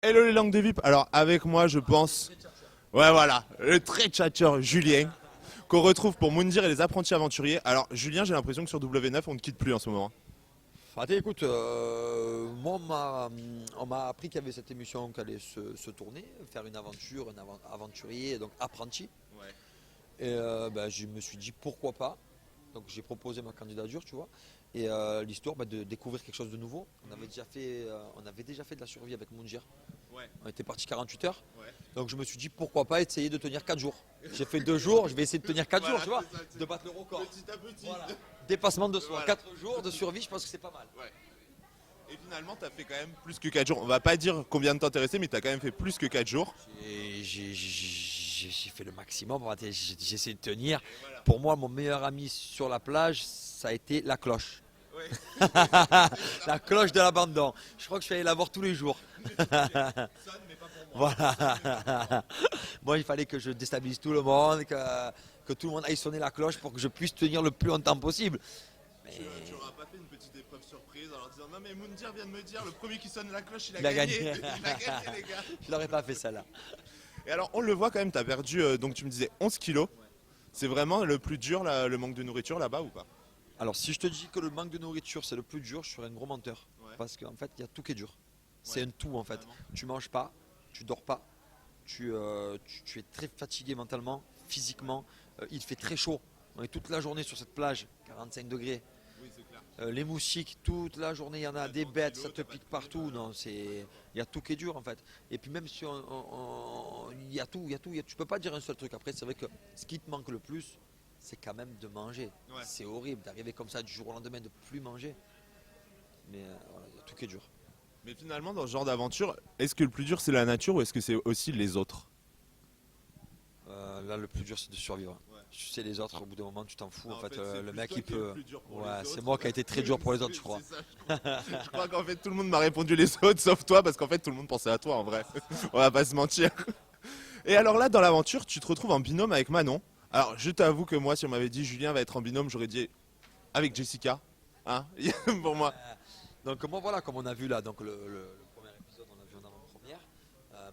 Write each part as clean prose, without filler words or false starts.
Hello les langues de VIP. Alors avec moi je pense, ouais voilà, le très tchatcheur Julien, qu'on retrouve pour Moundir et les apprentis aventuriers. Alors Julien, j'ai l'impression que sur W9 on ne quitte plus en ce moment. Fatih, écoute, moi on m'a appris qu'il y avait cette émission qui allait se tourner, faire une aventure, un aventurier, donc apprenti. Ouais. Et je me suis dit pourquoi pas. Donc j'ai proposé ma candidature, tu vois. Et l'histoire de découvrir quelque chose de nouveau. On avait déjà fait de la survie avec Moundir. Ouais. On était parti 48 heures. Ouais. Donc je me suis dit pourquoi pas essayer de tenir 4 jours. J'ai fait 2 jours, je vais essayer de tenir 4 Voilà, jours, tu vois, c'est ça, de battre le record. Petit à petit. Voilà. Dépassement de soi. Voilà. 4 jours de survie, je pense que c'est pas mal. Ouais. Et finalement t'as fait quand même plus que 4 jours. On va pas dire combien de temps t'es resté, mais t'as quand même fait plus que 4 jours. Et j'ai fait le maximum, j'ai essayé de tenir. Voilà. Pour moi, mon meilleur ami sur la plage, ça a été la cloche. Ouais. La cloche de l'abandon. Je crois que je suis allé la voir tous les jours. Sonne, mais pas pour moi. Voilà. Moi, il fallait que je déstabilise tout le monde, que tout le monde aille sonner la cloche pour que je puisse tenir le plus longtemps possible. Mais Tu n'auras pas fait une petite épreuve surprise en leur disant non mais Moundir vient de me dire le premier qui sonne la cloche il a Il a gagné. gagné. Il a gagné les gars. je n'aurais pas fait ça là. Et alors on le voit quand même, t'as perdu donc tu me disais 11 kilos. C'est vraiment le plus dur le manque de nourriture là-bas ou pas? Alors, si je te dis que le manque de nourriture, c'est le plus dur, je serais un gros menteur. Ouais. Parce qu'en fait, il y a tout qui est dur. C'est Ouais, un tout en fait. vraiment. Tu manges pas, tu dors pas, tu es très fatigué mentalement, physiquement. Il fait très chaud. On est toute la journée sur cette plage, 45 degrés. Oui c'est clair. Les moustiques, toute la journée, il y en a Ouais, des 30 bêtes, kilos, ça te t'as pas pique de partout. kilos, Non, il y a tout qui est dur en fait. Et puis même si il y a tout, tu peux pas dire un seul truc. Après, c'est vrai que ce qui te manque le plus, c'est quand même de manger. Ouais. C'est horrible d'arriver comme ça du jour au lendemain de plus manger. Mais voilà, il y a tout qui est dur. Mais finalement dans ce genre d'aventure, est-ce que le plus dur c'est la nature ou est-ce que c'est aussi les autres? Là, le plus dur, c'est de survivre. Ouais. Tu sais, les autres, au bout d'un moment, tu t'en fous. Non, En fait, c'est le plus mec, toi il qui es le peut. plus dur pour Ouais, les c'est autres. moi qui a été très dur pour les autres, je crois. C'est ça, je crois qu'en fait tout le monde m'a répondu les autres sauf toi parce qu'en fait tout le monde pensait à toi en vrai. On va pas se mentir. Et alors là dans l'aventure tu te retrouves en binôme avec Manon. Alors je t'avoue que moi si on m'avait dit Julien va être en binôme j'aurais dit avec Jessica. Hein pour moi. Donc, moi, voilà, comme on a vu là, donc le premier épisode, on a vu en avant-première.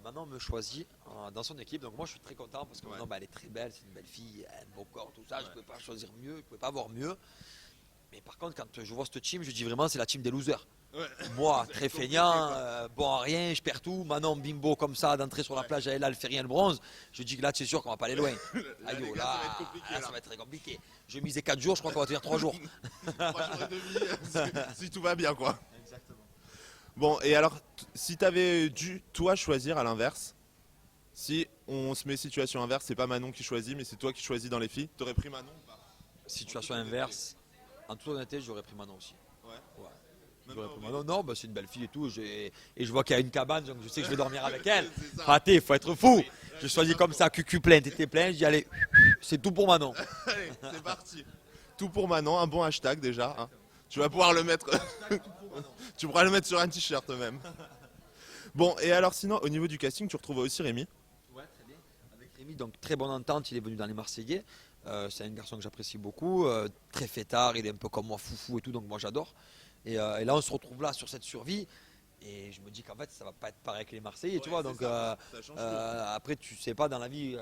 Manon me choisit dans son équipe. Donc, moi, je suis très content parce que Ouais. Manon, elle est très belle, c'est une belle fille, elle a un beau corps, tout ça. Je ne pouvais pas choisir mieux, je ne pouvais pas avoir mieux. Mais par contre, quand je vois cette team, je dis vraiment, c'est la team des losers. Ouais. Moi, C'est très compliqué, feignant, quoi. bon à rien, je perds tout. Manon, bimbo, comme ça, d'entrer sur la plage, elle, elle fait rien le bronze. Je dis que là, c'est sûr qu'on va pas aller loin. Là, les Aïe, oh, gars, là, ça va être compliqué, là, là. ça va être très compliqué. Je misais 4 jours, je crois qu'on va tenir 3 jours. 3 jours et demi si tout va bien quoi. Exactement. Bon et alors si t'avais dû toi choisir à l'inverse, si on se met situation inverse, c'est pas Manon qui choisit mais c'est toi qui choisis dans les filles, t'aurais pris Manon ou pas? Situation inverse, en toute honnêteté, j'aurais pris Manon aussi. Ouais. Ouais. Même J'aurais pas pris au Manon. Non, bah, c'est une belle fille et tout. Et je vois qu'il y a une cabane, donc je sais que je vais dormir avec elle. C'est ça. Raté, il faut être fou. Je choisis comme ça, cucu plein, t'étais plein. Je dis, allez, c'est tout pour Manon. Allez, c'est parti. Tout pour Manon, un bon hashtag déjà. Hein. Tu vas pouvoir le mettre. Tu pourras le mettre sur un t-shirt même. Bon, et alors sinon, au niveau du casting, tu retrouves aussi Rémi. Ouais, très bien. Avec Rémi, donc très bonne entente, il est venu dans les Marseillais. C'est un garçon que j'apprécie beaucoup, très fêtard, il est un peu comme moi, foufou et tout, donc moi j'adore. Et là, on se retrouve là sur cette survie. Et je me dis qu'en fait, ça va pas être pareil que les Marseillais, tu vois. c'est Donc ça, ça change tout. après, tu sais pas dans la vie,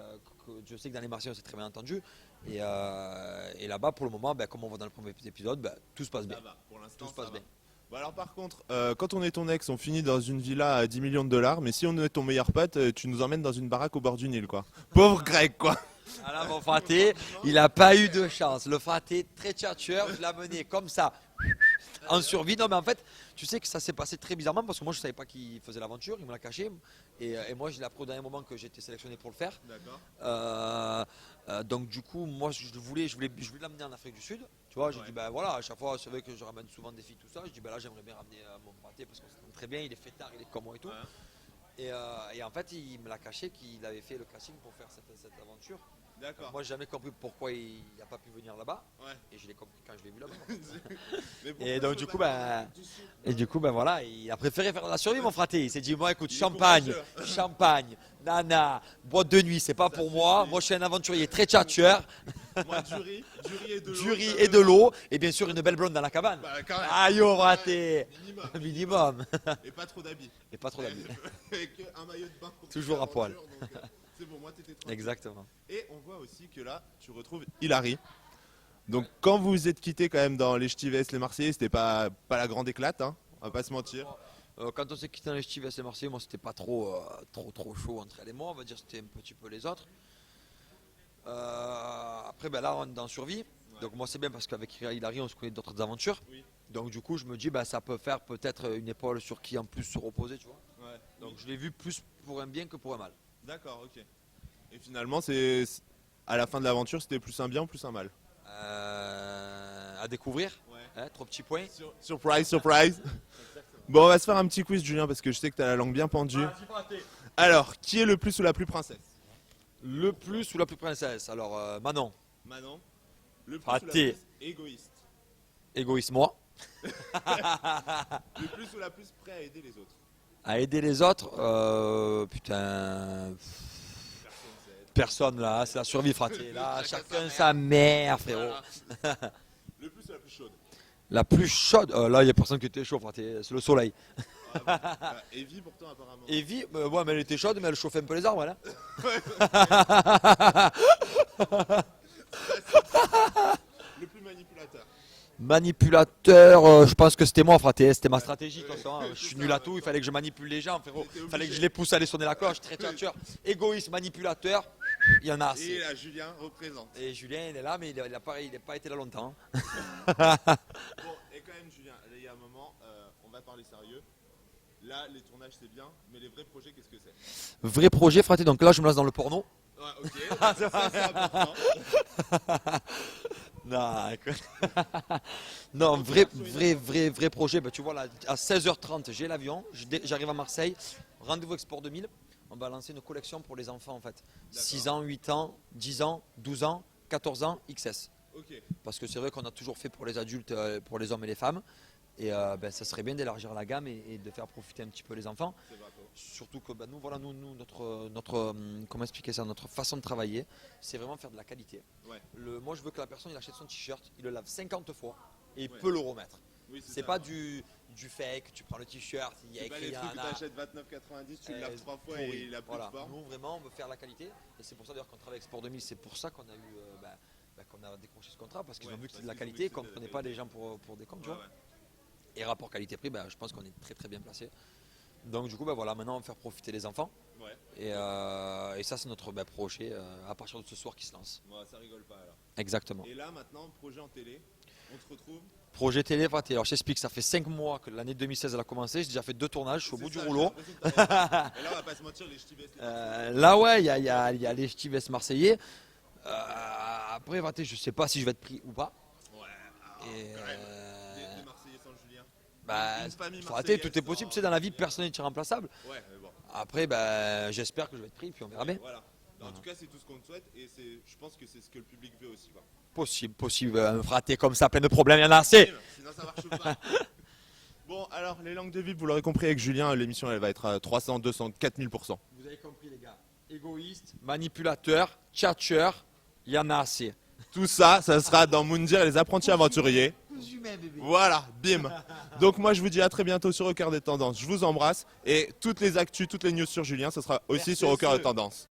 je sais que dans les Marseillais, on s'est très bien entendu. Et là-bas, pour le moment, ben, comme on voit dans le premier épisode, ben, tout se passe bien. Ça va, pour l'instant, Tout se passe ça va. bien. Bon alors par contre, quand on est ton ex, on finit dans une villa à 10 millions de dollars, mais si on est ton meilleur pote, tu nous emmènes dans une baraque au bord du Nil, quoi. Pauvre Greg, quoi. Ah là, mon fraté, il n'a pas eu de chance. Le fraté, très tchatcheur, je l'ai mené comme ça, en survie. Non, mais en fait, tu sais que ça s'est passé très bizarrement parce que moi, je ne savais pas qu'il faisait l'aventure, il me l'a caché. Et moi, je l'ai appris au dernier moment que j'étais sélectionné pour le faire. D'accord. Donc, du coup, moi, je voulais l'amener en Afrique du Sud. Tu vois, j'ai Ouais. dit, ben voilà, à chaque fois, c'est vrai que je ramène souvent des filles, tout ça. Je dis, ben là, j'aimerais bien ramener mon fraté parce qu'on s'entend très bien, il est fêtard, il est comme moi et tout. Ouais. Et en fait, il me l'a caché qu'il avait fait le casting pour faire cette aventure. D'accord. Moi, j'ai jamais compris pourquoi il n'a pas pu venir là-bas. Ouais. Et je l'ai compris quand je l'ai vu là-bas. Mais pourquoi Et donc, je du coup, peux voilà, il a préféré faire la survie, mon fraté. Il s'est dit, moi, écoute, Il est champagne, courageux. champagne, nana, boîte de nuit, c'est pas pour moi. Moi, je suis un aventurier très tchatcheur. Moi, du riz et de l'eau. Du riz et de l'eau, et bien sûr une belle blonde dans la cabane. Bah, quand même. Ah yo, raté. Minimum. Minimum. Et pas trop d'habits. Et pas trop d'habits. Avec un maillot de bain. pour Toujours toute à poil. l'aventure, donc, c'est bon, moi, t'étais tranquille. Exactement. Et on voit aussi que là, tu retrouves Hilary. Donc, quand vous vous êtes quittés quand même dans les Ch'tivès, les Marseillais, c'était pas la grande éclate, hein, on va pas se mentir. Quand on s'est quitté dans les Ch'tivès et Marseillais, moi c'était pas trop chaud entre elle et moi, on va dire c'était un petit peu les autres. Après ben là on est dans survie, donc moi c'est bien parce qu'avec Hilary on se connaît d'autres aventures. Oui. Donc du coup je me dis bah, ça peut faire peut-être une épaule sur qui en plus se reposer, tu vois. Ouais. Donc je l'ai vu plus pour un bien que pour un mal. D'accord, ok. Et finalement, à la fin de l'aventure, c'était plus un bien ou plus un mal? À découvrir, Ouais. hein, 3 petits points. Surprise, surprise. Bon, on va se faire un petit quiz, Julien, parce que je sais que t'as la langue bien pendue. Alors, qui est le plus ou la plus princesse? Le plus ou la plus princesse, alors Manon, Manon. Le plus ou la Raté. plus égoïste? égoïste moi. Le plus ou la plus prêt à aider les autres? À aider les autres, putain. Personne là, c'est la survie fraté. Là, chacun sa mère, frérot. Voilà. Le plus ou la plus chaude? La plus chaude, là, il n'y a personne qui était chaud, fraté. C'est le soleil. Evie, pourtant, apparemment. Evie, ouais, mais elle était chaude, mais elle chauffait un peu les arbres, là. Le plus manipulateur? Manipulateur, je pense que c'était moi, fraté. C'était ma stratégie, de toute façon, hein. Je suis nul à tout, il fallait que je manipule les gens, frérot. T'étais Il fallait que obligé. je les pousse à aller sonner la cloche, très tchatcheur. Égoïste, manipulateur, il y en a Et assez. là, Julien représente. Et Julien, il est là, mais il n'a pas été là longtemps. Bon, et quand même, Julien, là, il y a un moment, on va parler sérieux. Là, les tournages, c'est bien, mais les vrais projets, qu'est-ce que c'est? Vrai projet, fraté, donc là, je me lance dans le porno. Ouais, ok. Ça, c'est important. Non, écoute. Non, vrai projet. Bah, tu vois, là, à 16h30, j'ai l'avion. J'arrive à Marseille. Rendez-vous Export 2000. On va lancer une collection pour les enfants, en fait. 6 ans, 8 ans, 10 ans, 12 ans, 14 ans, XS. Ok. Parce que c'est vrai qu'on a toujours fait pour les adultes, pour les hommes et les femmes. Et ben, ça serait bien d'élargir la gamme et de faire profiter un petit peu les enfants. C'est vrai. Surtout que ben, nous, voilà, notre comment expliquer ça, notre façon de travailler, c'est vraiment faire de la qualité. Ouais. Moi, je veux que la personne il achète son t-shirt, il le lave 50 fois et il Ouais. peut le remettre. Oui, C'est ça. pas du fake, tu prends le t-shirt, il y a C'est pas écrit les trucs que Nana. t'achètes 29,90, tu le laves 3 fois pourri. et il a plus Voilà. de forme. Nous, vraiment, on veut faire la qualité. Et c'est pour ça d'ailleurs qu'on travaille avec Sport 2000. C'est pour ça qu'on a eu, qu'on a décroché ce contrat parce qu'ils Ouais, ont vu que parce c'est de la qu'ils ont vu qualité, que qu'on ne c'était de prenait la pas les gens pour des cons, tu Ouais, vois. ouais. Et rapport qualité-prix, je pense qu'on est très très bien placé. Donc du coup, voilà, maintenant on va faire profiter les enfants. Ouais. Et ça, c'est notre projet à partir de ce soir qui se lance. Bon, ça rigole pas alors. Exactement. Et là, maintenant, projet en télé, on te retrouve. Projet télé, fraté. Alors je t'explique, ça fait 5 mois que l'année 2016 elle a commencé. J'ai déjà fait 2 tournages, je suis au C'est bout du ça, rouleau. j'ai l'impression que t'as- Et là, on va pas se mentir, les ch'tivès. Là, ouais, il y a les Ch'tivès marseillais. Après, fraté, je sais pas si je vais être pris ou pas. Ouais, Et, quand même. Des Marseillais sans Julien. bah, Une famille fraté, tout est marseillaise possible. sans- Tu sais, dans la vie, personne n'est irremplaçable. Ouais, mais bon. Après, j'espère que je vais être pris, puis on verra bien. Voilà. En tout cas, c'est tout ce qu'on te souhaite et je pense que c'est ce que le public veut aussi. Quoi. Possible. Un fraté comme ça, plein de problèmes, il y en a assez. Sinon, ça marche pas. Bon, alors, les langues de ville, vous l'aurez compris avec Julien, l'émission, elle va être à 300, 200, 4000%. Vous avez compris, les gars. Égoïste, manipulateur, tchatcheur, il y en a assez. Tout ça, ça sera dans Moundir et les apprentis aventuriers. Voilà, bim. Donc moi je vous dis à très bientôt sur Au Cœur des Tendances. Je vous embrasse et toutes les actus, toutes les news sur Julien, ce sera aussi sur Au Cœur des Tendances.